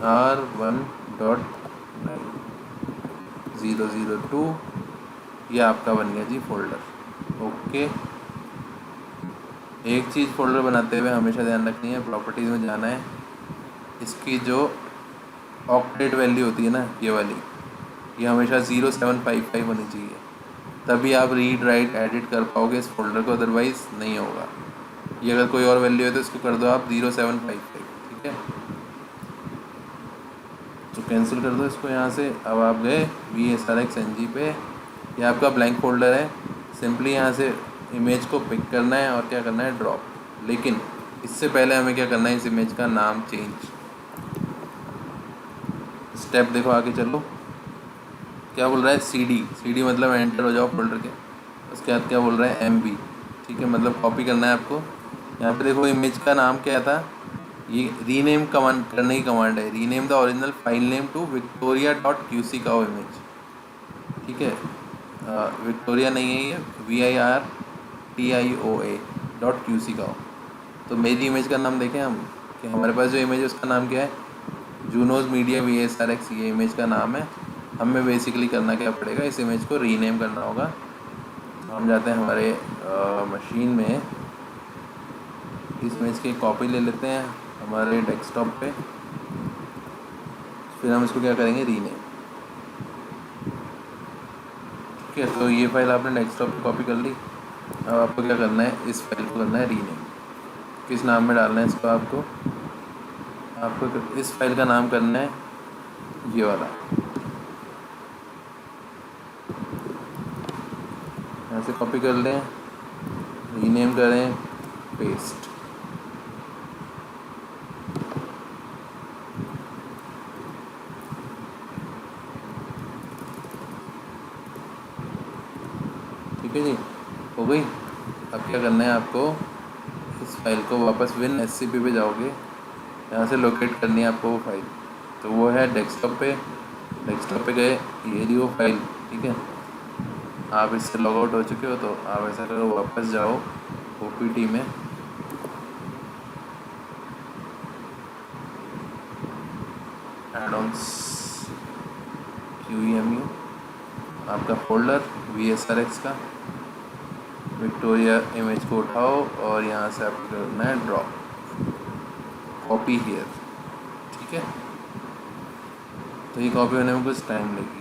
R1.002। ये आपका बन गया जी फोल्डर। ओके, एक चीज़ फोल्डर बनाते हुए हमेशा ध्यान रखनी है, प्रॉपर्टीज़ में जाना है। इसकी जो ऑक्टेट वैल्यू होती है ना, ये वाली, ये हमेशा 0755 होनी चाहिए, तभी आप रीड राइट एडिट कर पाओगे इस फोल्डर को, अदरवाइज़ नहीं होगा। ये अगर कोई और वैल्यू है तो इसको कर दो आप 0755। ठीक है, तो कैंसिल कर दो इसको यहाँ से। अब आप गए VSRX NG पे, ये आपका ब्लैंक फोल्डर है। सिंपली यहाँ से इमेज को पिक करना है और क्या करना है, ड्रॉप। लेकिन इससे पहले हमें क्या करना है, इस इमेज का नाम चेंज। स्टेप देखो, आगे चलो, क्या बोल रहा है, CD मतलब एंटर हो जाओ फोल्डर के। उसके बाद क्या बोल रहा है, MB। ठीक है, मतलब कॉपी करना है आपको। यहाँ पे देखो इमेज का नाम क्या था, ये रीनेम कमांड करने की कमांड है। Rename the original file name to victoria.qc का इमेज। ठीक है, विक्टोरिया नहीं है ये, VIRTIOA.QC का हो। तो मेरी इमेज का नाम देखें हम, कि हमारे पास जो इमेज है उसका नाम क्या है, जूनोज मीडिया VSRX, ये इमेज का नाम है। हमें बेसिकली करना क्या पड़ेगा, इस इमेज को रीनेम करना होगा। तो हम जाते हैं हमारे मशीन में, इस इमेज की कॉपी ले लेते हैं हमारे डेस्कटॉप पे, फिर हम इसको क्या करेंगे, रीनेम। ठीक है, तो ये फाइल आपने डेस्कटॉप पे कॉपी कर ली। अब आपको क्या करना है, इस फाइल को करना है रीनेम। किस नाम में डालना है इसको, आपको इस फाइल का नाम करना है ये वाला। यहाँ से कॉपी कर लें, रीनेम करें, पेस्ट। ठीक है जी, हो गई। अब क्या करना है आपको, इस फाइल को वापस विन SCP पे जाओगे, यहाँ से लोकेट करनी है आपको वो फाइल। तो वो है डेस्कटॉप पे। डेस्कटॉप पे गए, ये रही वो फाइल। ठीक है, आप इससे लॉग आउट हो चुके हो, तो आप ऐसा करो, वापस जाओ OPT में, एड-ऑन्स, QEMU, आपका फोल्डर VSRX का, विक्टोरिया इमेज को उठाओ और यहाँ से आपको करना है ड्रॉप, कॉपी हियर। ठीक है, तो ये कॉपी होने में कुछ टाइम लगेगी।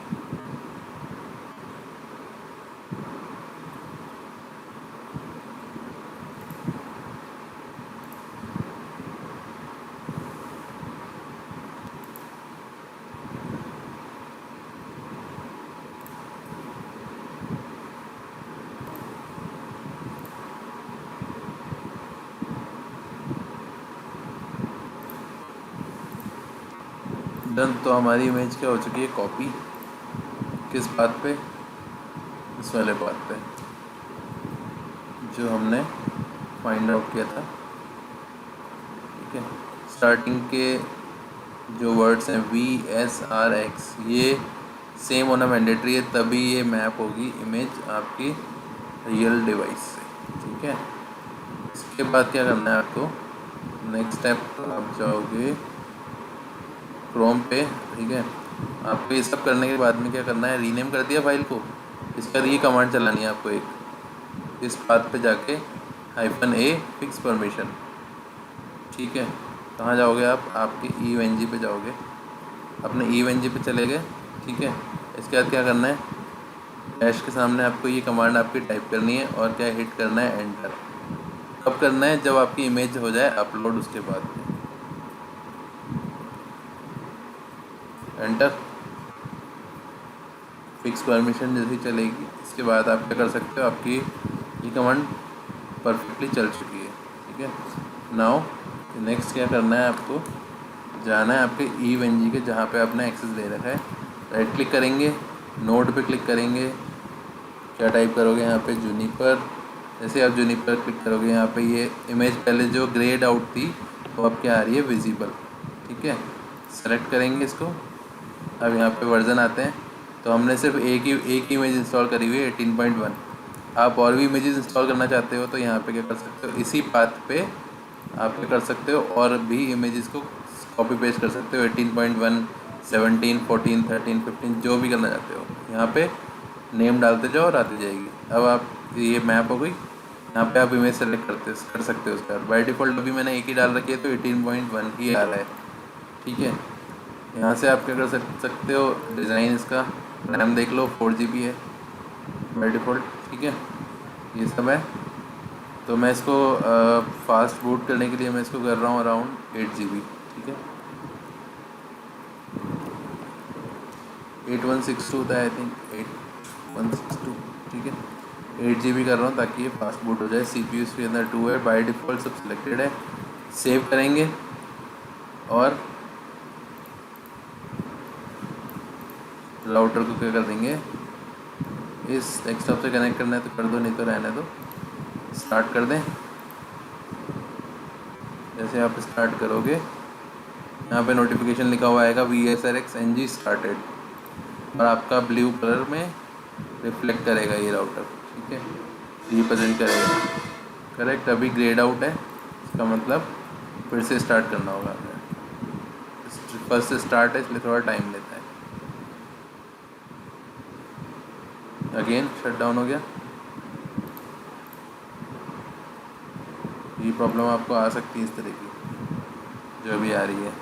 डन, तो हमारी इमेज क्या हो चुकी है, कॉपी। किस बात पे, इस वाले बात पे जो हमने फाइंड आउट किया था। ठीक है, स्टार्टिंग के जो वर्ड्स हैं VSRX, ये सेम होना मैंडेटरी है, तभी ये मैप होगी इमेज आपकी रियल डिवाइस से। ठीक है, इसके बाद क्या करना है आपको, नेक्स्ट स्टेप आप जाओगे क्रोम पे। ठीक है, आपको ये सब करने के बाद में क्या करना है, रीनेम कर दिया फाइल को, इसका ये कमांड चलानी है आपको एक, इस बात पे जाके -A फिक्स परमिशन। ठीक है, कहाँ जाओगे आप, आपके EVNG पे जाओगे, अपने EVNG पे चले गए। ठीक है, इसके बाद क्या करना है, डैश के सामने आपको ये कमांड आपकी टाइप करनी है और क्या हिट करना है, एंटर। कब करना है, जब आपकी इमेज हो जाए अपलोड, उसके बाद एंटर। फिक्स परमिशन जैसी चलेगी, इसके बाद आप क्या कर सकते हो, आपकी ये कमांड परफेक्टली चल चुकी है। ठीक है, नाउ नेक्स्ट क्या करना है, आपको जाना है आपके ईवेंजी के जहाँ पे आपने एक्सेस ले रखा है, राइट क्लिक करेंगे, नोड पे क्लिक करेंगे, क्या टाइप करोगे यहाँ पे जूनिपर। जैसे आप जूनिपर क्लिक करोगे यहाँ पे ये इमेज पहले जो ग्रेड आउट थी वो अब क्या आ रही है, विजिबल। ठीक है, सेलेक्ट करेंगे इसको। अब यहाँ पे वर्जन आते हैं, तो हमने सिर्फ एक ही इमेज इंस्टॉल करी हुई है 18.1। आप और भी इमेजेस इंस्टॉल करना चाहते हो तो यहाँ पे क्या कर सकते हो, इसी पाथ पे आप क्या कर सकते हो, और भी इमेजेस को कॉपी पेस्ट कर सकते हो। 18.1, 17, 14, 13, 15 जो भी करना चाहते हो, यहाँ पे नेम डालते जाओ और आती जाएगी। अब आप ये मैप हो गई, यहाँ पे आप इमेज सेलेक्ट कर सकते हो उसका। बाय डिफ़ॉल्ट अभी मैंने एक ही डाल रखी है तो 18.1 ही आ रहा है। ठीक है, यहाँ से आप क्या कर सकते हो, डिज़ाइन इसका रैम देख लो 4 GB है बाय डिफ़ॉल्ट। ठीक है, ये सब है। तो मैं इसको फास्ट बूट करने के लिए मैं इसको कर रहा हूँ अराउंड 8 GB। ठीक है, 8162 था आई थिंक, 8162। ठीक है, 8 GB कर रहा हूँ ताकि ये फास्ट बूट हो जाए। CPU इसके अंदर 2 है, बाय डिफ़ॉल्ट सब सिलेक्टेड है। सेव करेंगे और राउटर को क्या कर देंगे, इस डेस्कटॉप से कनेक्ट करना है तो कर दो, नहीं तो रहने दो। स्टार्ट कर दें। जैसे आप स्टार्ट करोगे यहाँ पे नोटिफिकेशन लिखा हुआ आएगा VSRX NG स्टार्टेड, और आपका ब्लू कलर में रिफ्लेक्ट करेगा ये राउटर। ठीक है, रिप्रेजेंट करेगा। करेक्ट, अभी ग्रेड आउट है, इसका मतलब फिर से स्टार्ट करना होगा। फर्स्ट से स्टार्ट है इसलिए थोड़ा टाइम लेता है। अगेन शट डाउन हो गया। ये प्रॉब्लम आपको आ सकती है इस तरह की जो भी आ रही है।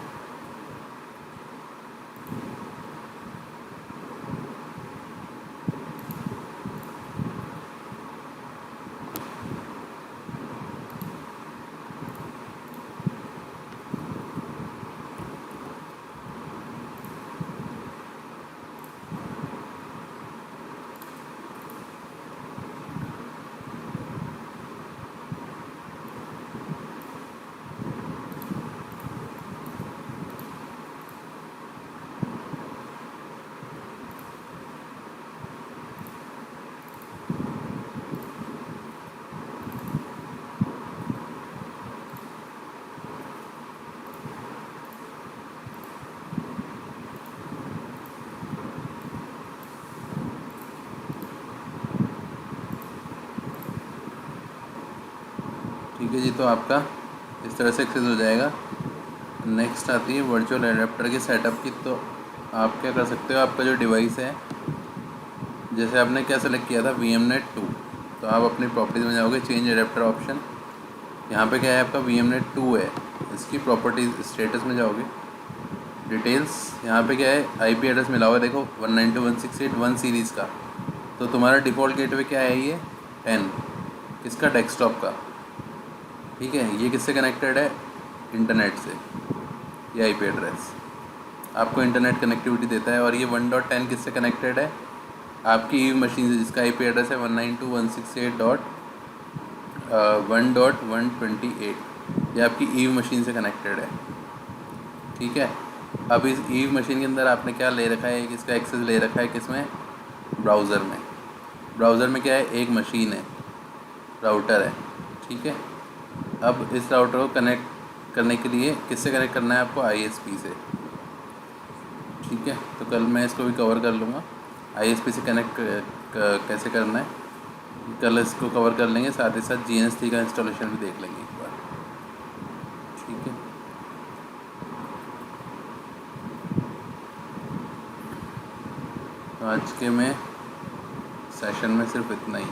ठीक है जी, तो आपका इस तरह से एक्सेस हो जाएगा। नेक्स्ट आती है वर्चुअल एडेप्टर के सेटअप की। तो आप क्या कर सकते हो, आपका जो डिवाइस है, जैसे आपने क्या सेलेक्ट किया था VMNet 2, तो आप अपनी प्रॉपर्टीज़ में जाओगे, चेंज एडेप्टर ऑप्शन। यहाँ पे क्या है, आपका VMNet 2 है, इसकी प्रॉपर्टीज़ स्टेटस में जाओगे, डिटेल्स। यहाँ पे क्या है, IP एड्रेस मिला हुआ है, देखो 192.168.1 सीरीज़ का। तो तुम्हारा डिफ़ॉल्ट गेटवे क्या है, ये 10 इसका डेस्कटॉप का। ठीक है, ये किससे कनेक्टेड है, इंटरनेट से। ये IP एड्रेस आपको इंटरनेट कनेक्टिविटी देता है। और ये 1.10 किससे कनेक्टेड है, आपकी ईव मशीन से, जिसका IP एड्रेस है 192.168.1.128। ये आपकी ईव मशीन से कनेक्टेड है। ठीक है, अब इस ईव मशीन के अंदर आपने क्या ले रखा है, इसका एक्सेस ले रखा है किसमें, ब्राउज़र में। ब्राउज़र में क्या है, एक मशीन है, राउटर है। ठीक है, अब इस राउटर को कनेक्ट करने के लिए किससे कनेक्ट करना है आपको, ISP से। ठीक है, तो कल मैं इसको भी कवर कर लूँगा, ISP से कनेक्ट कैसे करना है, कल इसको कवर कर लेंगे। साथ ही साथ GNS3 का इंस्टॉलेशन भी देख लेंगे एक बार। ठीक है, तो आज के में सेशन में सिर्फ इतना ही।